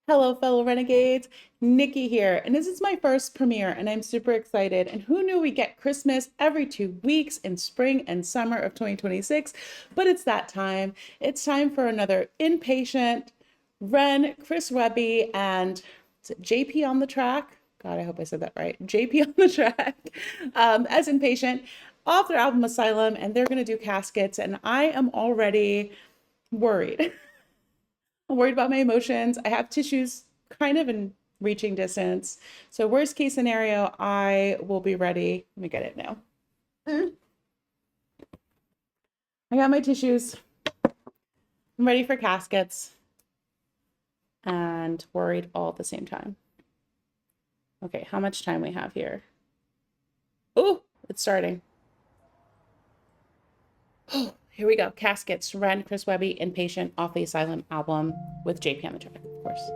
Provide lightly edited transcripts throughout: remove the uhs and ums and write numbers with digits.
Hello, fellow renegades. Nikki here, and this is my first premiere, and I'm super excited. And who knew we get Christmas every 2 weeks in spring and summer of 2026? But it's that time. It's time for another Inpatient, Ren, Chris Webby, and is it JP on the track? God, I hope I said that right. JP on the track as Inpatient off their album Asylum, and they're going to do Caskets, and I am already worried. I'm worried about my emotions. I have tissues kind of in reaching distance. So worst case scenario, I will be ready. Let me get it now. I got my tissues. I'm ready for Caskets and worried all at the same time. Okay, how much time we have here? Oh, it's starting. Oh, here we go. Caskets, Ren, Chris Webby, Inpatient, off the Asylum album with JP on the track, of course.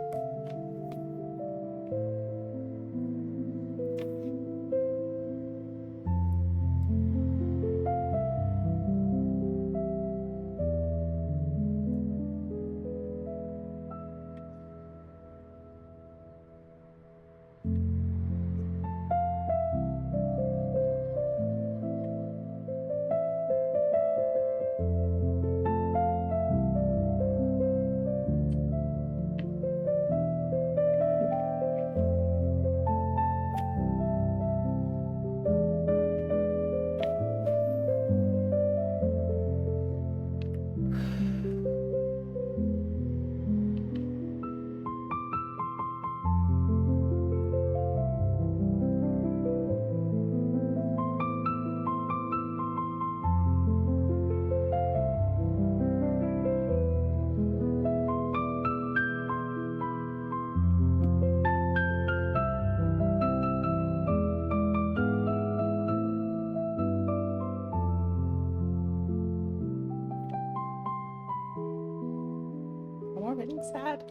I'm already sad.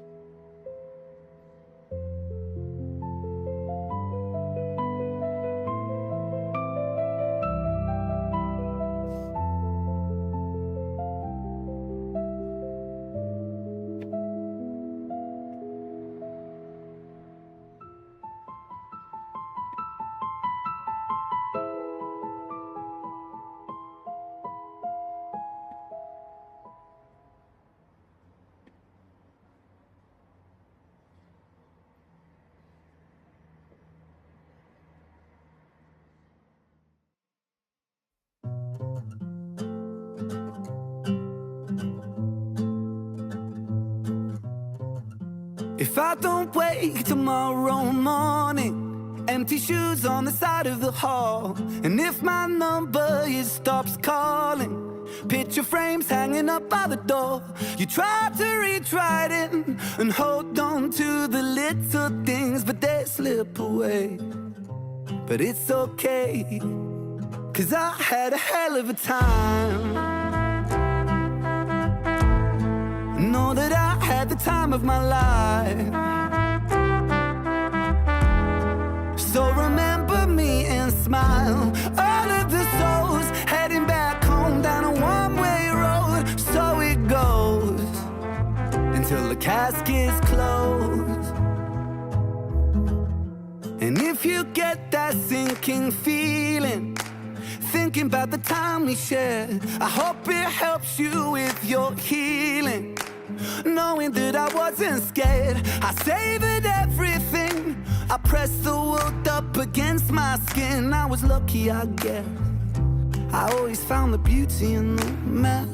If I don't wake tomorrow morning, empty shoes on the side of the hall, and if my number stops calling, picture frames hanging up by the door. You try to reach right in and hold on to the little things, but they slip away. But it's okay, 'cause I had a hell of a time. Know that I had the time of my life. So remember me and smile. All of the souls heading back home down a one-way road. So it goes until the casket's closed. And if you get that sinking feeling, thinking about the time we shared, I hope it helps you with your healing. Knowing that I wasn't scared, I savored everything. I pressed the world up against my skin. I was lucky, I guess. I always found the beauty in the mess.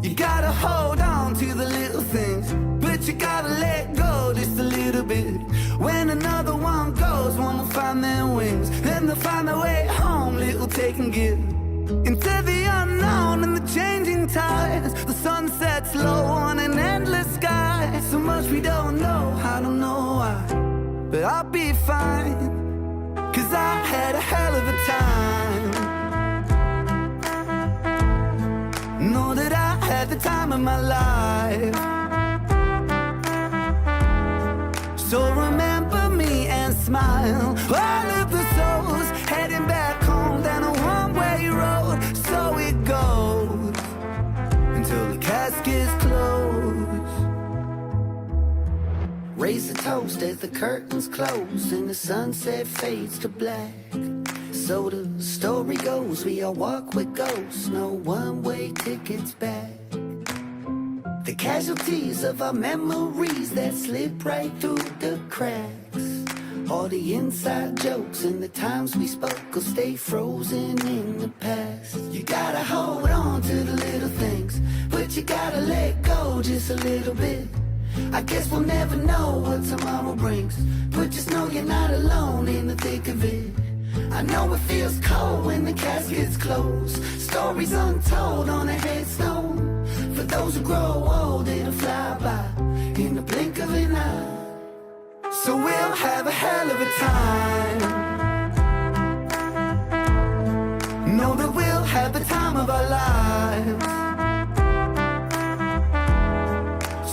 You gotta hold on to the little things, but you gotta let go just a little bit. When another one goes, one will find their wings, then they'll find their way home, little take and give. Into the unknown and the changing tides. The sun sets low on an endless sky. So much we don't know, I don't know why, but I'll be fine, 'cause I had a hell of a time. Know that I had the time of my life. So remember me and smile. All of the souls heading back home down a one-way road. So it goes until the casket's closed. Raise a toast as the curtains close and the sunset fades to black. So the story goes, we all walk with ghosts, no one-way tickets back. The casualties of our memories that slip right through the cracks. All the inside jokes and the times we spoke will stay frozen in the past. You gotta hold on to the little things, but you gotta let go just a little bit. I guess we'll never know what tomorrow brings, but just know you're not alone in the thick of it. I know it feels cold when the caskets close, stories untold on a headstone. For those who grow old, it'll fly by in the blink of an eye. So we'll have a hell of a time. Know that we'll have the time of our lives.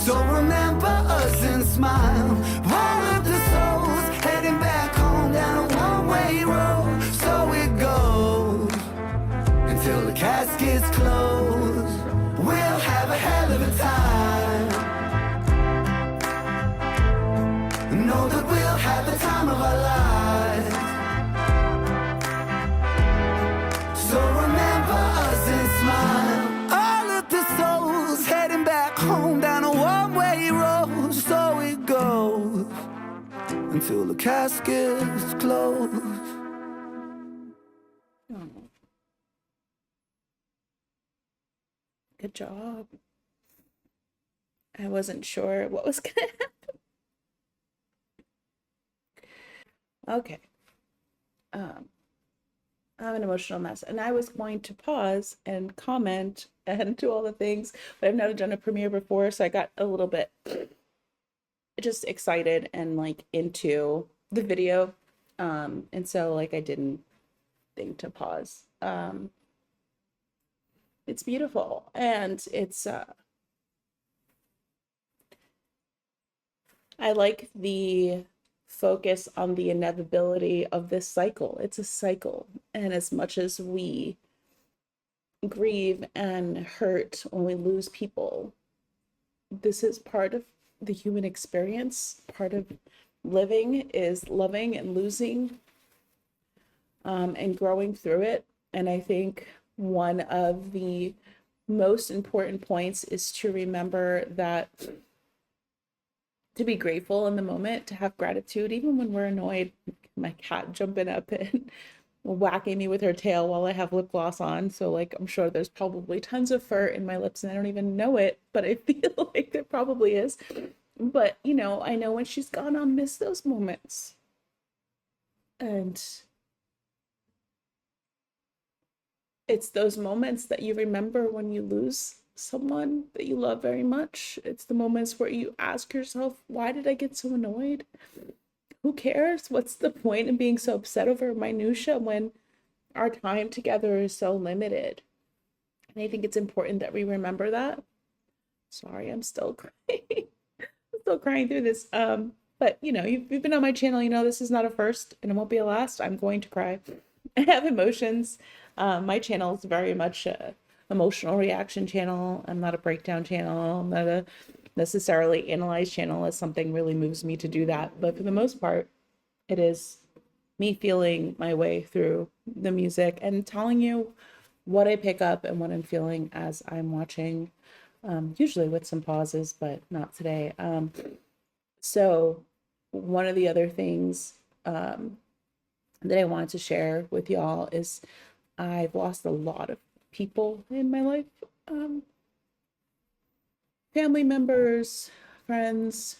So remember us and smile. All of the souls heading back home down a one-way road. So it goes until the caskets close. We'll have a hell of a time. Know that we'll have the time of our lives. So remember us and smile. All of the souls heading back home down a one-way road. So it goes until the caskets close. Good job. I wasn't sure what was gonna happen. Okay. I'm an emotional mess, and I was going to pause and comment and do all the things, but I've never done a premiere before, so I got a little bit just excited and like into the video, and so like I didn't think to pause. It's beautiful, and it's I like the focus on the inevitability of this cycle. It's a cycle, and as much as we grieve and hurt when we lose people, this is part of the human experience. Part of living is loving and losing, and growing through it. And I think one of the most important points is to remember that, to be grateful in the moment, to have gratitude, even when we're annoyed. My cat jumping up and whacking me with her tail while I have lip gloss on. So like, I'm sure there's probably tons of fur in my lips and I don't even know it, but I feel like there probably is. But, you know, I know when she's gone, I'll miss those moments. And it's those moments that you remember when you lose someone that you love very much. It's the moments where you ask yourself, why did I get so annoyed? Who cares? What's the point in being so upset over minutia when our time together is so limited? And I think it's important that we remember that. Sorry, I'm still crying. I'm still crying through this. But you know, you've been on my channel, you know this is not a first and it won't be a last. I'm going to cry. I have emotions. My channel is very much a emotional reaction channel. I'm not a breakdown channel. I'm not a necessarily analyze channel unless something really moves me to do that. But for the most part, it is me feeling my way through the music and telling you what I pick up and what I'm feeling as I'm watching, usually with some pauses, but not today. So one of the other things that I wanted to share with y'all is I've lost a lot of people in my life, family members, friends,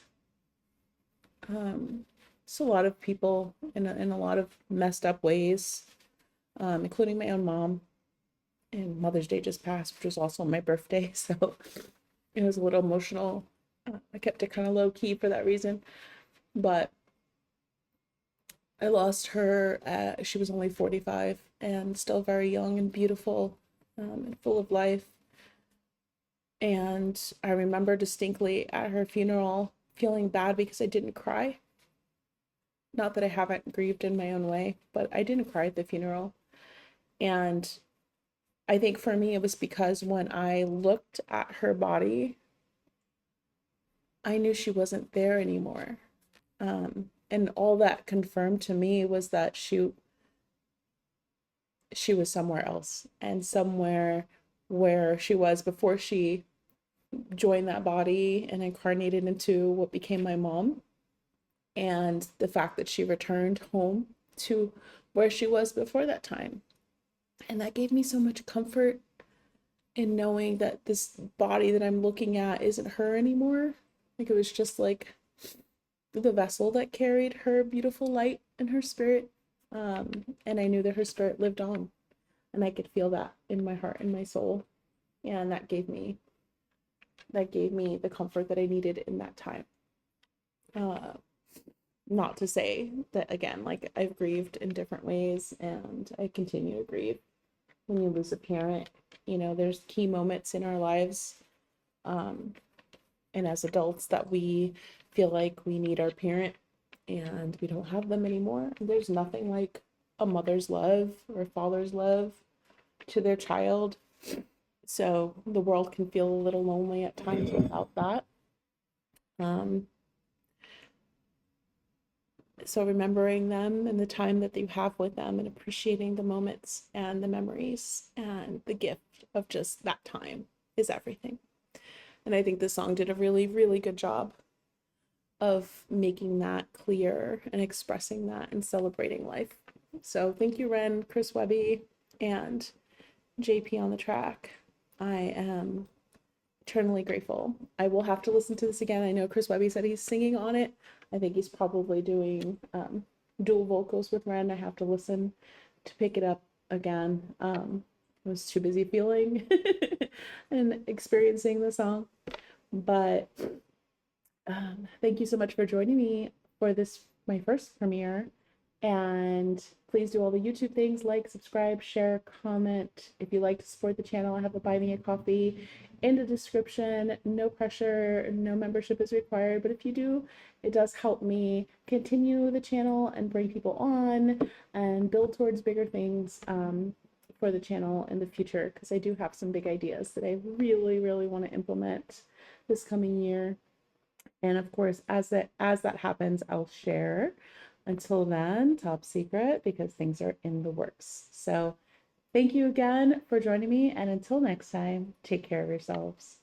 just a lot of people in a lot of messed up ways, including my own mom. And Mother's Day just passed, which was also my birthday, so it was a little emotional. I kept it kind of low key for that reason, but I lost her. She was only 45 and still very young and beautiful, and full of life. And I remember distinctly at her funeral feeling bad because I didn't cry. Not that I haven't grieved in my own way, but I didn't cry at the funeral. And I think for me, it was because when I looked at her body, I knew she wasn't there anymore. And all that confirmed to me was that she was somewhere else, and somewhere where she was before she joined that body and incarnated into what became my mom. And the fact that she returned home to where she was before that time. And that gave me so much comfort in knowing that this body that I'm looking at isn't her anymore. Like, it was just like the vessel that carried her beautiful light and her spirit. And I knew that her spirit lived on, and I could feel that in my heart and my soul. And that gave me the comfort that I needed in that time. Uh, Not to say that, again, like, I've grieved in different ways and I continue to grieve. When you lose a parent, there's key moments in our lives, um, and as adults, that we feel like we need our parent and we don't have them anymore. There's nothing like a mother's love or a father's love to their child. So the world can feel a little lonely at times without that. Um, so remembering them and the time that you have with them and appreciating the moments and the memories and the gift of just that time is everything. And I think this song did a really, really good job of making that clear and expressing that and celebrating life. So thank you, Ren, Chris Webby, and JP on the track. I am eternally grateful. I will have to listen to this again. I know Chris Webby said he's singing on it. I think he's probably doing dual vocals with Ren. I have to listen to pick it up again. I was too busy feeling and experiencing the song. But thank you so much for joining me for this, my first premiere. And please do all the YouTube things, like, subscribe, share, comment. If you like to support the channel, I have a Buy Me a Coffee in the description. No pressure, no membership is required, but if you do, it does help me continue the channel and bring people on and build towards bigger things for the channel in the future, because I do have some big ideas that I really, really want to implement this coming year. And of course, as that happens, I'll share. Until then, top secret, because things are in the works. So thank you again for joining me, and until next time, take care of yourselves.